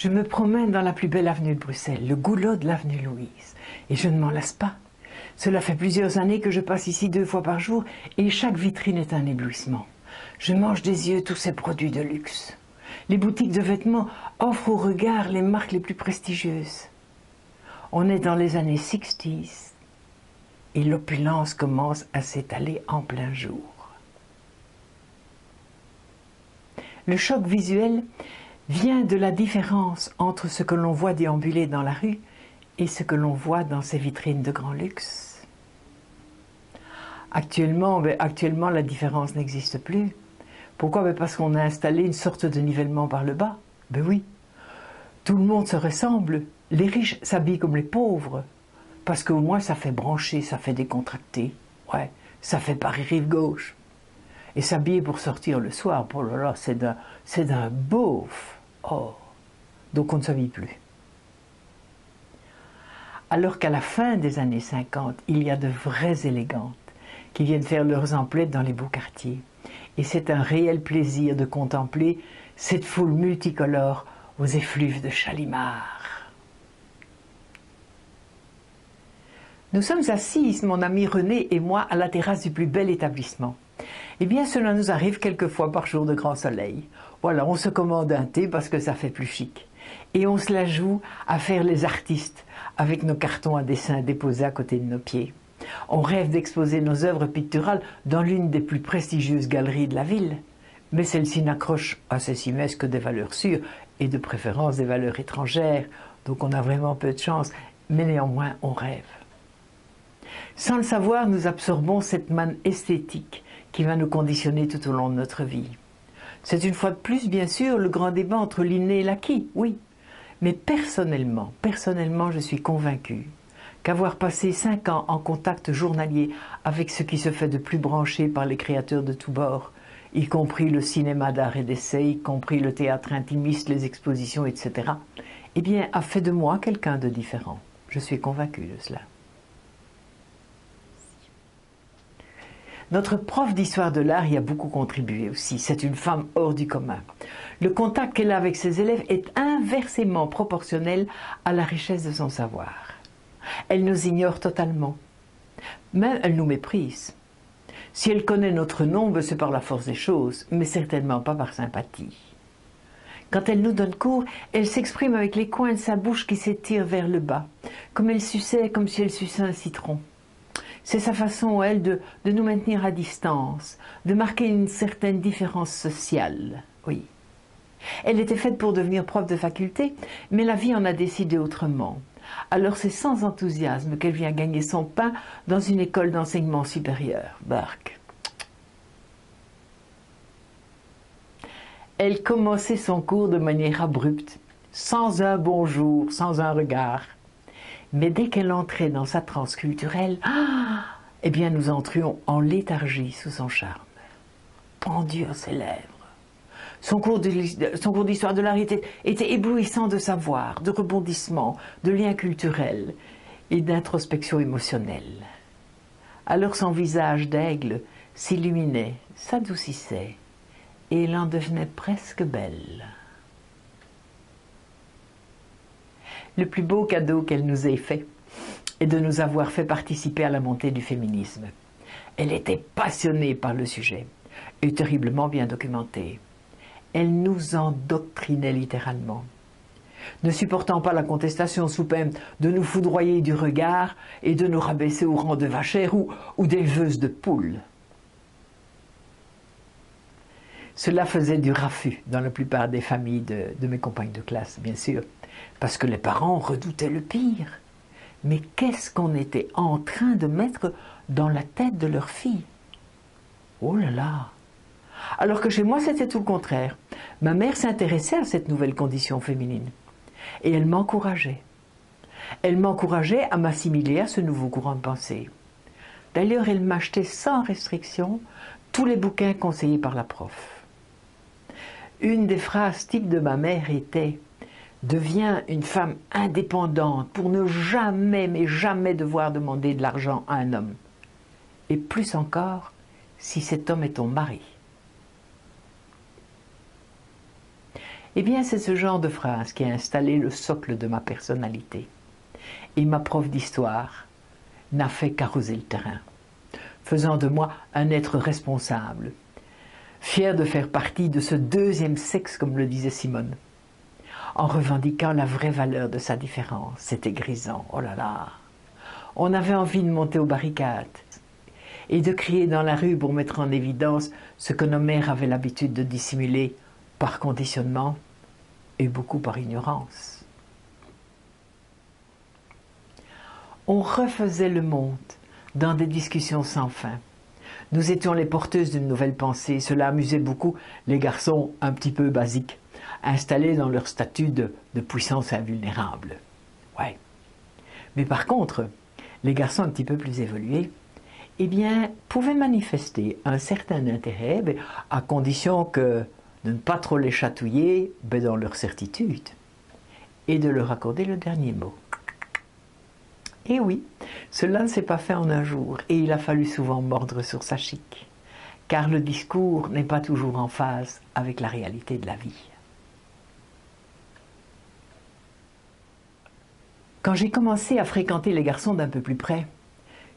Je me promène dans la plus belle avenue de Bruxelles, le goulot de l'avenue Louise, et je ne m'en lasse pas. Cela fait plusieurs années que je passe ici 2 fois par jour et chaque vitrine est un éblouissement. Je mange des yeux tous ces produits de luxe. Les boutiques de vêtements offrent au regard les marques les plus prestigieuses. On est dans les années 60s et l'opulence commence à s'étaler en plein jour. Le choc visuel vient de la différence entre ce que l'on voit déambuler dans la rue et ce que l'on voit dans ces vitrines de grand luxe. Actuellement, la différence n'existe plus. Pourquoi? Parce qu'on a installé une sorte de nivellement par le bas. Ben oui, tout le monde se ressemble. Les riches s'habillent comme les pauvres. Parce qu'au moins ça fait brancher, ça fait décontracter. Ouais, ça fait Paris rive gauche. Et s'habiller pour sortir le soir, oh là là, c'est d'un beauf. Oh, donc on ne s'habille plus. Alors qu'à la fin des années 50, il y a de vraies élégantes qui viennent faire leurs emplettes dans les beaux quartiers. Et c'est un réel plaisir de contempler cette foule multicolore aux effluves de Chalimard. Nous sommes assises, mon ami René et moi, à la terrasse du plus bel établissement. Eh bien, cela nous arrive quelques fois par jour de grand soleil. Voilà, on se commande un thé parce que ça fait plus chic. Et on se la joue à faire les artistes avec nos cartons à dessin déposés à côté de nos pieds. On rêve d'exposer nos œuvres picturales dans l'une des plus prestigieuses galeries de la ville. Mais celle-ci n'accroche à ces cimaises que des valeurs sûres et de préférence des valeurs étrangères. Donc on a vraiment peu de chance, mais néanmoins on rêve. Sans le savoir, nous absorbons cette manne esthétique qui va nous conditionner tout au long de notre vie. C'est une fois de plus, bien sûr, le grand débat entre l'inné et l'acquis, oui. Mais personnellement, je suis convaincue qu'avoir passé 5 ans en contact journalier avec ce qui se fait de plus branché par les créateurs de tous bords, y compris le cinéma d'art et d'essai, y compris le théâtre intimiste, les expositions, etc., eh bien, a fait de moi quelqu'un de différent. Je suis convaincue de cela. Notre prof d'histoire de l'art y a beaucoup contribué aussi. C'est une femme hors du commun. Le contact qu'elle a avec ses élèves est inversement proportionnel à la richesse de son savoir. Elle nous ignore totalement. Même elle nous méprise. Si elle connaît notre nom, c'est par la force des choses, mais certainement pas par sympathie. Quand elle nous donne cours, elle s'exprime avec les coins de sa bouche qui s'étirent vers le bas, comme si elle suçait un citron. C'est sa façon, elle, de nous maintenir à distance, de marquer une certaine différence sociale, oui. Elle était faite pour devenir prof de faculté, mais la vie en a décidé autrement. Alors c'est sans enthousiasme qu'elle vient gagner son pain dans une école d'enseignement supérieur, Bark. Elle commençait son cours de manière abrupte, sans un bonjour, sans un regard. Mais dès qu'elle entrait dans sa transe culturelle, eh bien nous entrions en léthargie sous son charme. Pendu à ses lèvres. Son cours d'histoire de l'art était éblouissant de savoir, de rebondissement, de liens culturels et d'introspection émotionnelle. Alors son visage d'aigle s'illuminait, s'adoucissait, et elle en devenait presque belle. Le plus beau cadeau qu'elle nous ait fait est de nous avoir fait participer à la montée du féminisme. Elle était passionnée par le sujet et terriblement bien documentée. Elle nous endoctrinait littéralement. Ne supportant pas la contestation sous peine de nous foudroyer du regard et de nous rabaisser au rang de vachères ou d'éleveuses de poules. Cela faisait du raffut dans la plupart des familles de mes compagnes de classe, bien sûr, parce que les parents redoutaient le pire. Mais qu'est-ce qu'on était en train de mettre dans la tête de leur fille? Oh là là! Alors que chez moi, c'était tout le contraire. Ma mère s'intéressait à cette nouvelle condition féminine. Et elle m'encourageait. Elle m'encourageait à m'assimiler à ce nouveau courant de pensée. D'ailleurs, elle m'achetait sans restriction tous les bouquins conseillés par la prof. Une des phrases types de ma mère était « Deviens une femme indépendante pour ne jamais, mais jamais devoir demander de l'argent à un homme. Et plus encore, si cet homme est ton mari. » Eh bien, c'est ce genre de phrase qui a installé le socle de ma personnalité. Et ma prof d'histoire n'a fait qu'arroser le terrain, faisant de moi un être responsable, fier de faire partie de ce deuxième sexe, comme le disait Simone, en revendiquant la vraie valeur de sa différence. C'était grisant, oh là là. On avait envie de monter aux barricades et de crier dans la rue pour mettre en évidence ce que nos mères avaient l'habitude de dissimuler par conditionnement et beaucoup par ignorance. On refaisait le monde dans des discussions sans fin. Nous étions les porteuses d'une nouvelle pensée. Cela amusait beaucoup les garçons un petit peu basiques, installés dans leur statut de puissance invulnérable. Ouais. Mais par contre, les garçons un petit peu plus évolués, eh bien, pouvaient manifester un certain intérêt, à condition que de ne pas trop les chatouiller dans leur certitude, et de leur accorder le dernier mot. Et oui, cela ne s'est pas fait en un jour, et il a fallu souvent mordre sur sa chique, car le discours n'est pas toujours en phase avec la réalité de la vie. Quand j'ai commencé à fréquenter les garçons d'un peu plus près,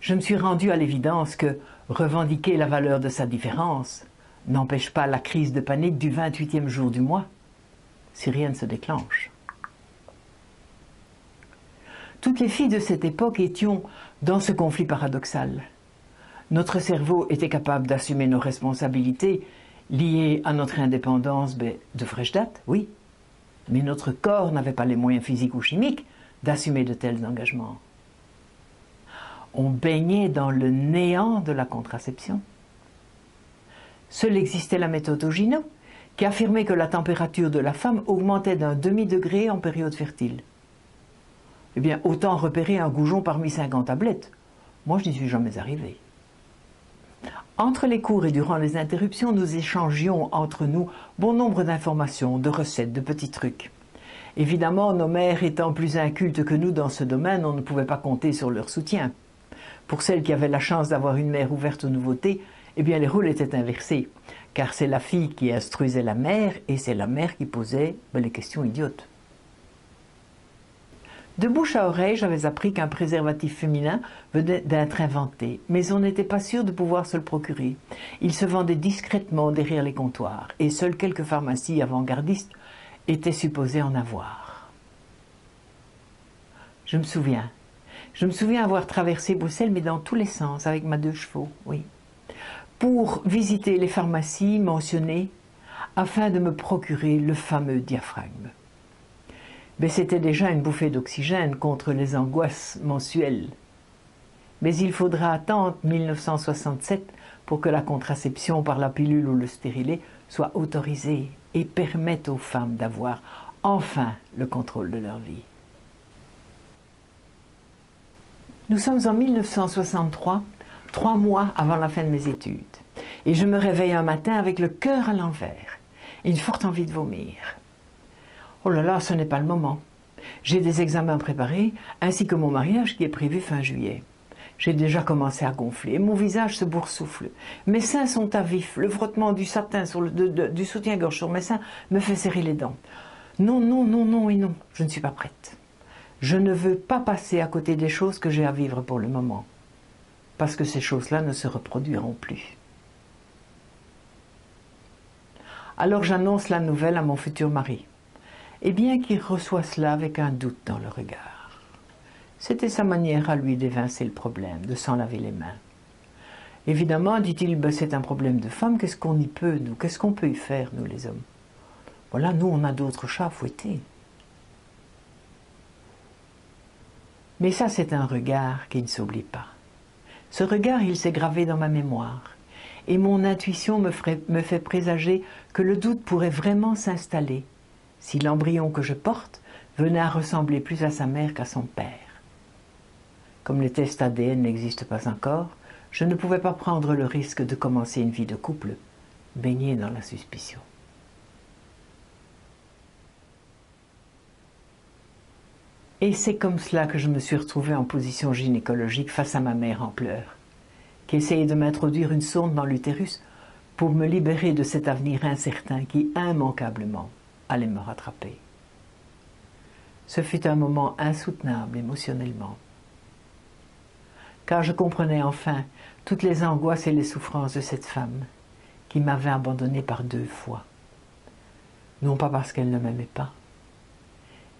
je me suis rendu à l'évidence que revendiquer la valeur de sa différence n'empêche pas la crise de panique du 28e jour du mois, si rien ne se déclenche. Toutes les filles de cette époque étions dans ce conflit paradoxal. Notre cerveau était capable d'assumer nos responsabilités liées à notre indépendance de fraîche date, oui, mais notre corps n'avait pas les moyens physiques ou chimiques d'assumer de tels engagements. On baignait dans le néant de la contraception. Seule existait la méthode Ogino, qui affirmait que la température de la femme augmentait d'un demi-degré en période fertile. Eh bien, autant repérer un goujon parmi 50 tablettes. Moi, je n'y suis jamais arrivé. Entre les cours et durant les interruptions, nous échangions entre nous bon nombre d'informations, de recettes, de petits trucs. Évidemment, nos mères étant plus incultes que nous dans ce domaine, on ne pouvait pas compter sur leur soutien. Pour celles qui avaient la chance d'avoir une mère ouverte aux nouveautés, eh bien les rôles étaient inversés, car c'est la fille qui instruisait la mère et c'est la mère qui posait les questions idiotes. De bouche à oreille, j'avais appris qu'un préservatif féminin venait d'être inventé, mais on n'était pas sûr de pouvoir se le procurer. Il se vendait discrètement derrière les comptoirs, et seules quelques pharmacies avant-gardistes étaient supposées en avoir. Je me souviens avoir traversé Bruxelles, mais dans tous les sens, avec ma 2 chevaux, oui, pour visiter les pharmacies mentionnées, afin de me procurer le fameux diaphragme. Mais c'était déjà une bouffée d'oxygène contre les angoisses mensuelles. Mais il faudra attendre 1967 pour que la contraception par la pilule ou le stérilet soit autorisée et permette aux femmes d'avoir enfin le contrôle de leur vie. Nous sommes en 1963, 3 mois avant la fin de mes études, et je me réveille un matin avec le cœur à l'envers et une forte envie de vomir. Oh là là, ce n'est pas le moment. J'ai des examens préparés, ainsi que mon mariage qui est prévu fin juillet. J'ai déjà commencé à gonfler, mon visage se boursoufle, mes seins sont à vif, le frottement du satin du soutien-gorge sur mes seins me fait serrer les dents. Non, non, non, non et non, je ne suis pas prête. Je ne veux pas passer à côté des choses que j'ai à vivre pour le moment, parce que ces choses-là ne se reproduiront plus. Alors j'annonce la nouvelle à mon futur mari, et bien qu'il reçoit cela avec un doute dans le regard. C'était sa manière à lui d'évincer le problème, de s'en laver les mains. Évidemment, dit-il, c'est un problème de femme, qu'est-ce qu'on y peut, nous, qu'est-ce qu'on peut y faire, nous les hommes? Voilà, nous on a d'autres chats à fouetter. Mais ça, c'est un regard qui ne s'oublie pas. Ce regard, il s'est gravé dans ma mémoire. Et mon intuition me fait présager que le doute pourrait vraiment s'installer si l'embryon que je porte venait à ressembler plus à sa mère qu'à son père. Comme les tests ADN n'existent pas encore, je ne pouvais pas prendre le risque de commencer une vie de couple, baignée dans la suspicion. Et c'est comme cela que je me suis retrouvée en position gynécologique face à ma mère en pleurs, qui essayait de m'introduire une sonde dans l'utérus pour me libérer de cet avenir incertain qui, immanquablement, allait me rattraper. Ce fut un moment insoutenable émotionnellement, car je comprenais enfin toutes les angoisses et les souffrances de cette femme qui m'avait abandonné par 2 fois. Non pas parce qu'elle ne m'aimait pas,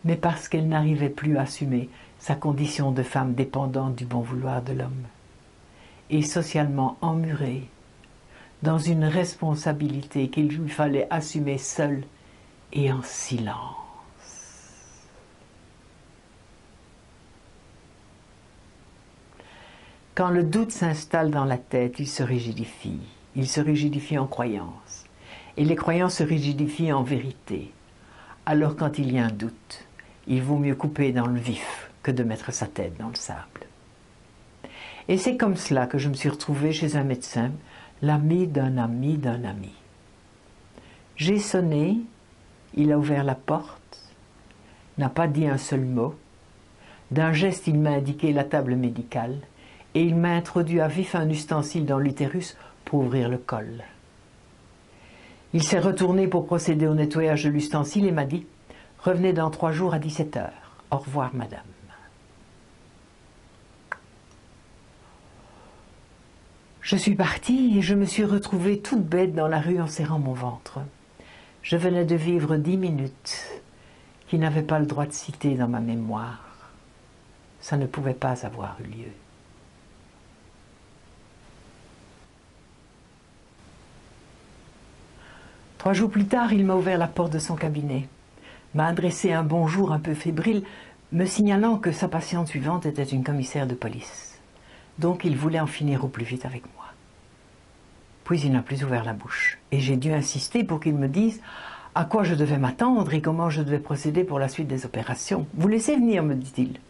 mais parce qu'elle n'arrivait plus à assumer sa condition de femme dépendante du bon vouloir de l'homme, et socialement emmurée dans une responsabilité qu'il lui fallait assumer seule et en silence. Quand le doute s'installe dans la tête, il se rigidifie. Il se rigidifie en croyances. Et les croyances se rigidifient en vérité. Alors quand il y a un doute, il vaut mieux couper dans le vif que de mettre sa tête dans le sable. Et c'est comme cela que je me suis retrouvée chez un médecin, l'ami d'un ami d'un ami. J'ai sonné, il a ouvert la porte, n'a pas dit un seul mot. D'un geste, il m'a indiqué la table médicale et il m'a introduit à vif un ustensile dans l'utérus pour ouvrir le col. Il s'est retourné pour procéder au nettoyage de l'ustensile et m'a dit « Revenez dans 3 jours à 17 h. Au revoir, madame. » Je suis partie et je me suis retrouvée toute bête dans la rue en serrant mon ventre. Je venais de vivre 10 minutes qui n'avaient pas le droit de citer dans ma mémoire. Ça ne pouvait pas avoir eu lieu. Trois jours plus tard, il m'a ouvert la porte de son cabinet, m'a adressé un bonjour un peu fébrile, me signalant que sa patiente suivante était une commissaire de police. Donc il voulait en finir au plus vite avec moi. Puis il n'a plus ouvert la bouche, et j'ai dû insister pour qu'il me dise à quoi je devais m'attendre et comment je devais procéder pour la suite des opérations. « Vous laissez venir, me dit-il.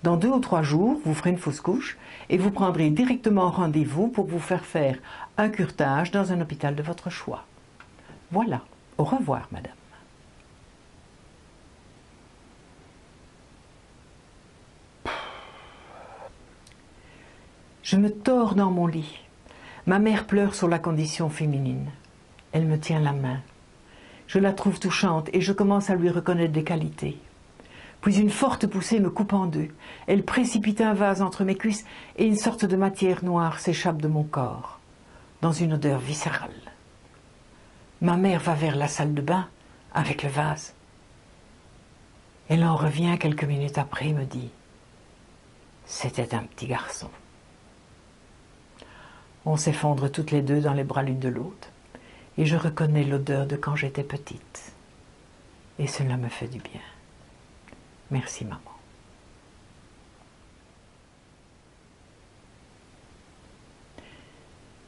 Dans 2 ou 3 jours, vous ferez une fausse couche et vous prendrez directement rendez-vous pour vous faire un curetage dans un hôpital de votre choix. Voilà, au revoir, madame. » Je me tords dans mon lit. Ma mère pleure sur la condition féminine. Elle me tient la main. Je la trouve touchante et je commence à lui reconnaître des qualités. Puis une forte poussée me coupe en 2. Elle précipite un vase entre mes cuisses et une sorte de matière noire s'échappe de mon corps, dans une odeur viscérale. Ma mère va vers la salle de bain avec le vase. Elle en revient quelques minutes après et me dit « C'était un petit garçon. » On s'effondre toutes les 2 dans les bras l'une de l'autre et je reconnais l'odeur de quand j'étais petite. Et cela me fait du bien. Merci, maman.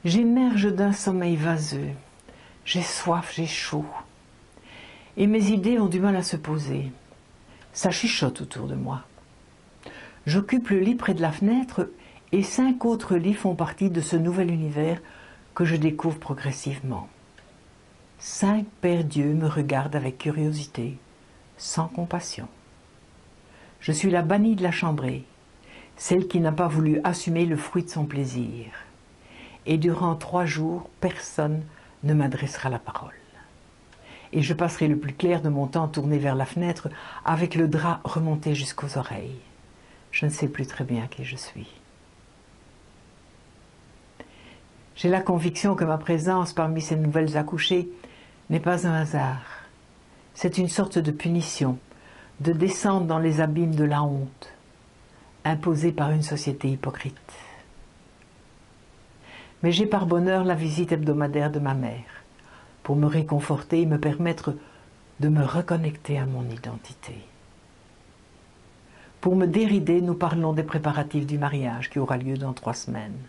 J'émerge d'un sommeil vaseux. J'ai soif, j'ai chaud. Et mes idées ont du mal à se poser. Ça chuchote autour de moi. J'occupe le lit près de la fenêtre et 5 autres lits font partie de ce nouvel univers que je découvre progressivement. 5 pères d'yeux me regardent avec curiosité, sans compassion. Je suis la bannie de la chambrée, celle qui n'a pas voulu assumer le fruit de son plaisir. Et durant 3 jours, personne ne m'adressera la parole. Et je passerai le plus clair de mon temps tourné vers la fenêtre avec le drap remonté jusqu'aux oreilles. Je ne sais plus très bien qui je suis. J'ai la conviction que ma présence parmi ces nouvelles accouchées n'est pas un hasard. C'est une sorte de punition, de descente dans les abîmes de la honte, imposée par une société hypocrite. Mais j'ai par bonheur la visite hebdomadaire de ma mère, pour me réconforter et me permettre de me reconnecter à mon identité. Pour me dérider, nous parlons des préparatifs du mariage qui aura lieu dans 3 semaines.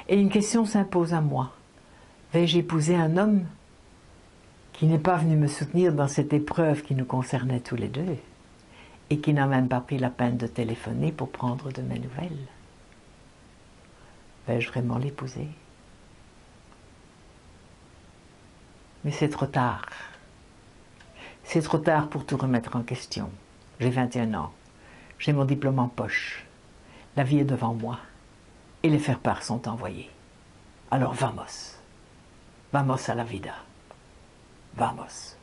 Et une question s'impose à moi. Vais-je épouser un homme qui n'est pas venu me soutenir dans cette épreuve qui nous concernait tous les 2 et qui n'a même pas pris la peine de téléphoner pour prendre de mes nouvelles? Vais-je vraiment l'épouser? Mais c'est trop tard. C'est trop tard pour tout remettre en question. J'ai 21 ans. J'ai mon diplôme en poche. La vie est devant moi. Et les faire-part sont envoyés. Alors vamos. Vamos a la vida. Vamos.